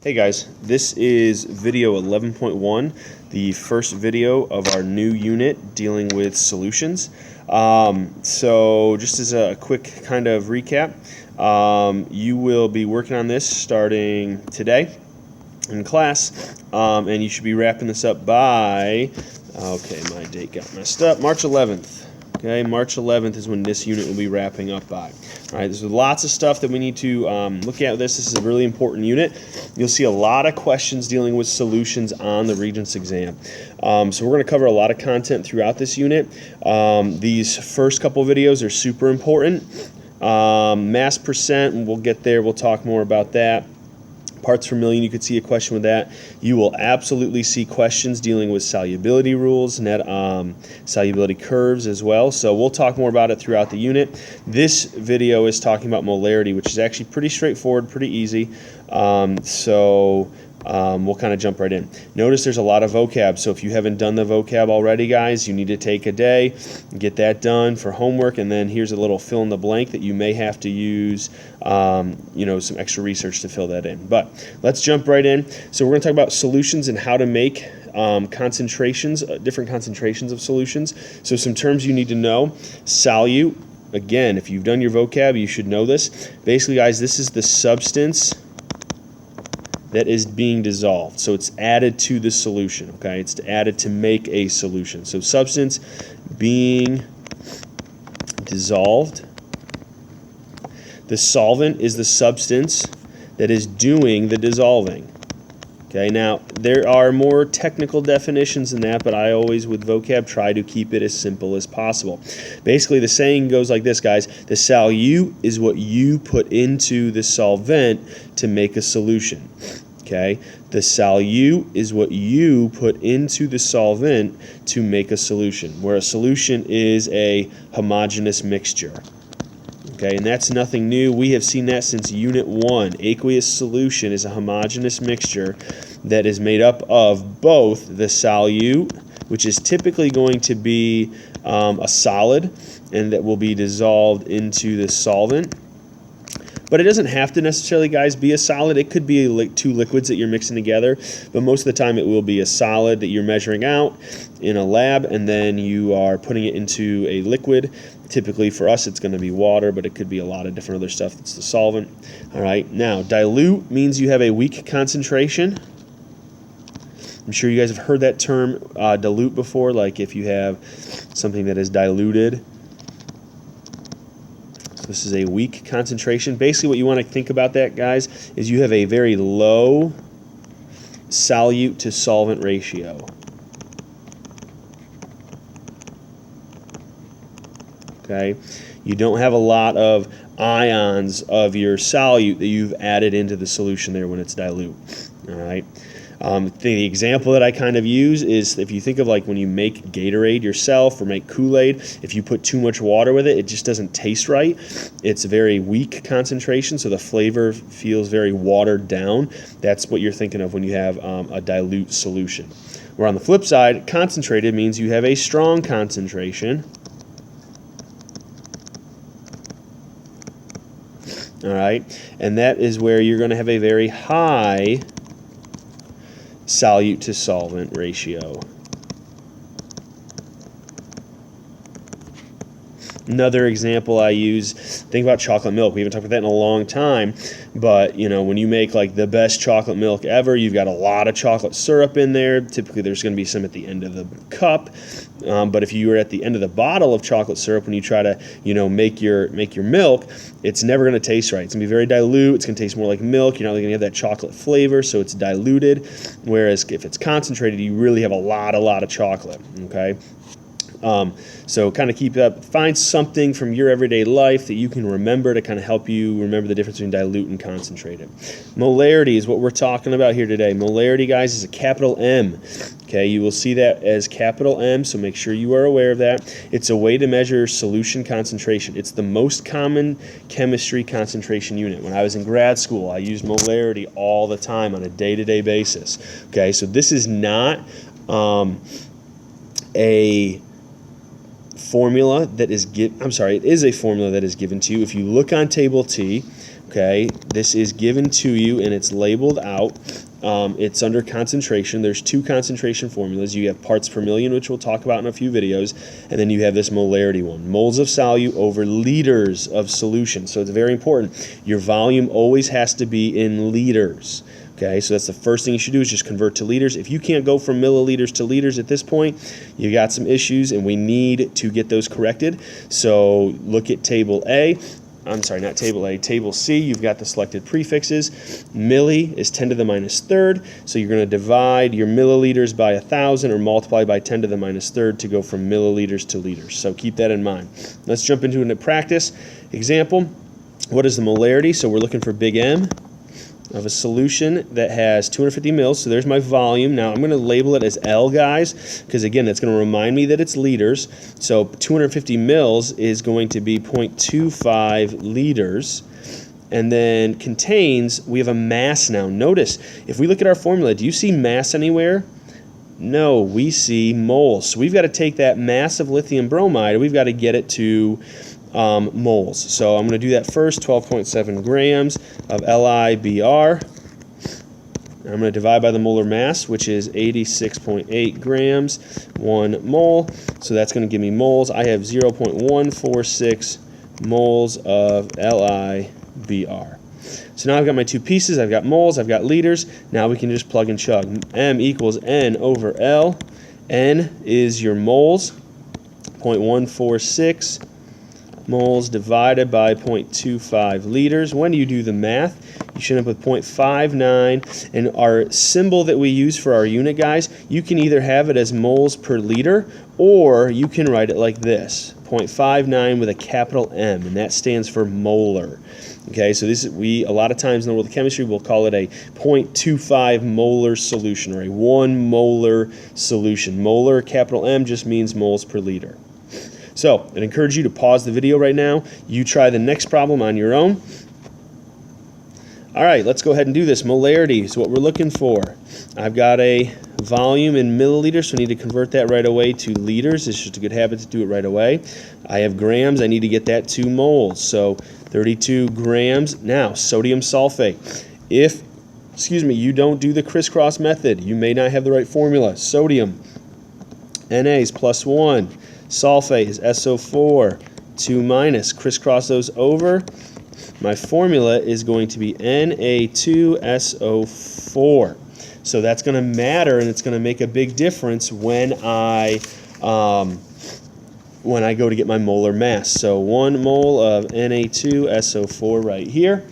Hey guys, this is video 11.1, the first video of our new unit dealing with solutions. So just as a quick kind of recap, you will be working on this starting today in class, and you should be wrapping this up by, okay, my date got messed up, March 11th. Okay, March 11th is when this unit will be wrapping up by. All right, there's lots of stuff that we need to look at with this. This is a really important unit. You'll see a lot of questions dealing with solutions on the Regents exam. So we're going to cover a lot of content throughout this unit. These first couple videos are super important. Mass percent, and we'll get there. We'll talk more about that. Parts per million, you could see a question with that. You will absolutely see questions dealing with solubility rules, net solubility curves as well. So we'll talk more about it throughout the unit. This video is talking about molarity, which is actually pretty straightforward, pretty easy. We'll kind of jump right in. Notice there's a lot of vocab, so if you haven't done the vocab already, guys, you need to take a day, get that done for homework, and then here's a little fill in the blank that you may have to use, some extra research to fill that in. But let's jump right in. So we're going to talk about solutions and how to make concentrations, different concentrations of solutions. So some terms you need to know. Solute, again, if you've done your vocab, you should know this. Basically, guys, this is the substance that is being dissolved. So it's added to the solution, okay? It's added to make a solution. So substance being dissolved. The solvent is the substance that is doing the dissolving. Okay, now there are more technical definitions than that, but I always, with vocab, try to keep it as simple as possible. Basically, the saying goes like this, guys. The solute is what you put into the solvent to make a solution. Okay, the solute is what you put into the solvent to make a solution, where a solution is a homogeneous mixture. Okay, and that's nothing new. We have seen that since Unit 1. Aqueous solution is a homogeneous mixture that is made up of both the solute, which is typically going to be a solid, and that will be dissolved into the solvent. But it doesn't have to necessarily, guys, be a solid. It could be two liquids that you're mixing together, but most of the time it will be a solid that you're measuring out in a lab, and then you are putting it into a liquid. Typically for us it's going to be water, but it could be a lot of different other stuff that's the solvent. All right, now dilute means you have a weak concentration. I'm sure you guys have heard that term dilute before, like if you have something that is diluted. This is a weak concentration. Basically what you want to think about that, guys, is you have a very low solute to solvent ratio. Okay? You don't have a lot of ions of your solute that you've added into the solution there when it's dilute. All right? The example that I kind of use is if you think of like when you make Gatorade yourself or make Kool-Aid, if you put too much water with it, it just doesn't taste right. It's a very weak concentration, so the flavor feels very watered down. That's what you're thinking of when you have a dilute solution. Where on the flip side, concentrated means you have a strong concentration. All right, and that is where you're going to have a very high solute to solvent ratio. Another example I use, think about chocolate milk. We haven't talked about that in a long time, but when you make like the best chocolate milk ever, you've got a lot of chocolate syrup in there. Typically there's going to be some at the end of the cup, but if you were at the end of the bottle of chocolate syrup when you try to make your milk, it's never going to taste right. It's going to be very dilute. It's going to taste more like milk. You're not going to have that chocolate flavor, so it's diluted. Whereas if it's concentrated, you really have a lot of chocolate. Okay. So kind of keep up, find something from your everyday life that you can remember to kind of help you remember the difference between dilute and concentrated. Molarity is what we're talking about here today. Molarity, guys, is a capital M. Okay, you will see that as capital M, so make sure you are aware of that. It's a way to measure solution concentration. It's the most common chemistry concentration unit. When I was in grad school, I used molarity all the time on a day-to-day basis. Okay, so this is not a formula that is it is a formula that is given to you. If you look on table T, okay? This is given to you and it's labeled out. It's under concentration. There's two concentration formulas. You have parts per million, which we'll talk about in a few videos, and then you have this molarity one. Moles of solute over liters of solution. So it's very important. Your volume always has to be in liters. Okay, so that's the first thing you should do is just convert to liters. If you can't go from milliliters to liters at this point, you got some issues and we need to get those corrected. So look at table A. I'm sorry, not table A, table C. You've got the selected prefixes. Milli is 10 to the minus third, so you're going to divide your milliliters by 1,000 or multiply by 10 to the minus third to go from milliliters to liters. So keep that in mind. Let's jump into a practice example. What is the molarity? So we're looking for big M of a solution that has 250 mils. So there's my volume. Now I'm going to label it as L, guys, because again, that's going to remind me that it's liters. So 250 mils is going to be 0.25 liters. And then contains, we have a mass now. Notice, if we look at our formula, do you see mass anywhere? No, we see moles. So we've got to take that mass of lithium bromide, we've got to get it to moles. So I'm going to do that first, 12.7 grams of LiBr. I'm going to divide by the molar mass, which is 86.8 grams, 1 mole. So that's going to give me moles. I have 0.146 moles of LiBr. So now I've got my two pieces. I've got moles, I've got liters. Now we can just plug and chug. M equals N over L. N is your moles, 0.146 moles divided by 0.25 liters. When you do the math, you should end up with 0.59. And our symbol that we use for our unit, guys, you can either have it as moles per liter or you can write it like this, 0.59 with a capital M, and that stands for molar. Okay, so this is, a lot of times in the world of chemistry we'll call it a 0.25 molar solution or a 1 molar solution. Molar, capital M, just means moles per liter. So I'd encourage you to pause the video right now. You try the next problem on your own. All right, let's go ahead and do this. Molarity is what we're looking for. I've got a volume in milliliters, so I need to convert that right away to liters. It's just a good habit to do it right away. I have grams. I need to get that to moles. So 32 grams. Now, sodium sulfate. If, you don't do the crisscross method, you may not have the right formula. Sodium, Na is +1. Sulfate is SO4, 2 minus. Crisscross those over. My formula is going to be Na2SO4. So that's going to matter, and it's going to make a big difference when I go to get my molar mass. So 1 mole of Na2SO4 right here.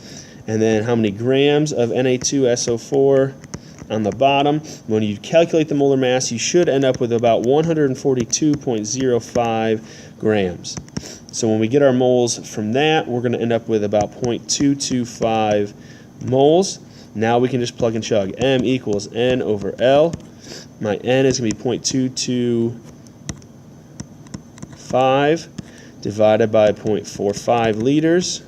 And then how many grams of Na2SO4 on the bottom? When you calculate the molar mass, you should end up with about 142.05 grams. So when we get our moles from that, we're going to end up with about 0.225 moles. Now we can just plug and chug. M equals N over L. My N is going to be 0.225 divided by 0.45 liters.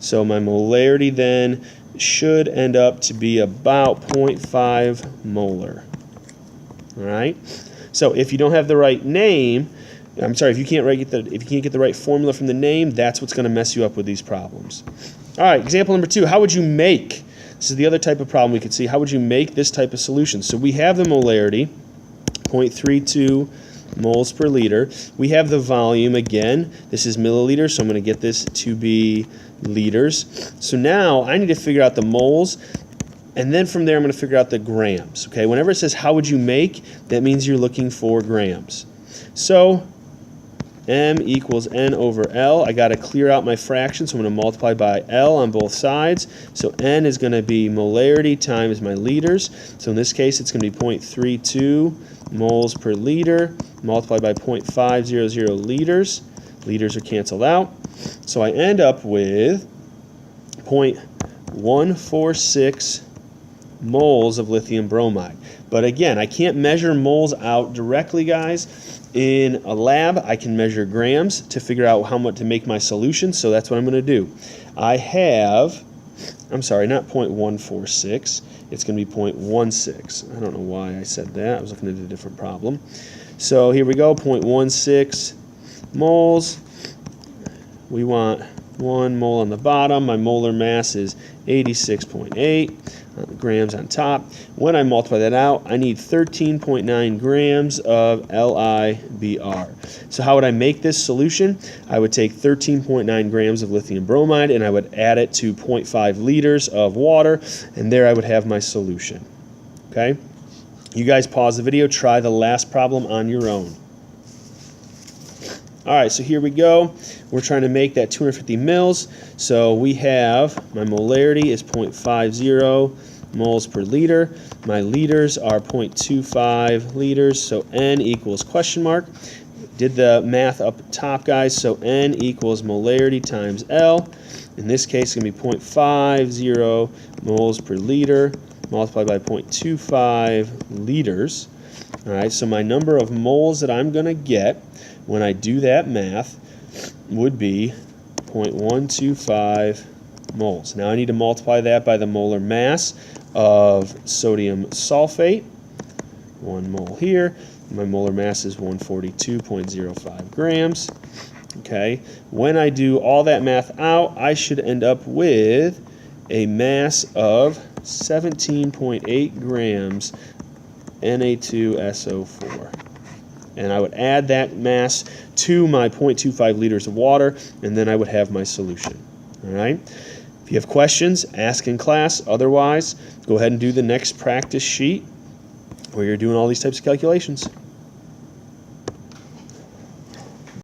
So my molarity then should end up to be about 0.5 molar. All right. So if you don't have the right name, if you can't get the right formula from the name, that's what's going to mess you up with these problems. All right. Example number 2. How would you make? This is the other type of problem we could see. How would you make this type of solution? So we have the molarity, 0.32 moles per liter. We have the volume again. This is milliliters, so I'm going to get this to be liters. So now I need to figure out the moles, and then from there I'm going to figure out the grams. Okay, whenever it says how would you make, that means you're looking for grams. So M equals N over L. I got to clear out my fraction, so I'm going to multiply by L on both sides. So N is going to be molarity times my liters. So in this case, it's going to be 0.32 moles per liter multiplied by 0.500 liters. Liters are canceled out. So I end up with 0.146 moles of lithium bromide. But again, I can't measure moles out directly, guys. In a lab, I can measure grams to figure out how much to make my solution, so that's what I'm going to do. I have, not 0.146, it's going to be 0.16. I don't know why I said that. I was looking at a different problem. So here we go, 0.16 moles. We want 1 mole on the bottom. My molar mass is 86.8 grams on top. When I multiply that out, I need 13.9 grams of LiBr. So how would I make this solution? I would take 13.9 grams of lithium bromide and I would add it to 0.5 liters of water, and there I would have my solution. Okay? You guys pause the video, try the last problem on your own. All right, so here we go. We're trying to make that 250 mils. So we have, my molarity is 0.50 moles per liter. My liters are 0.25 liters, so N equals question mark. Did the math up top, guys, so N equals molarity times L. In this case, it's going to be 0.50 moles per liter multiplied by 0.25 liters. All right, so my number of moles that I'm going to get when I do that math would be 0.125 moles. Now I need to multiply that by the molar mass of sodium sulfate, 1 mole here. My molar mass is 142.05 grams. Okay, when I do all that math out, I should end up with a mass of 17.8 grams Na2SO4. And I would add that mass to my 0.25 liters of water, and then I would have my solution. All right? If you have questions, ask in class. Otherwise, go ahead and do the next practice sheet where you're doing all these types of calculations.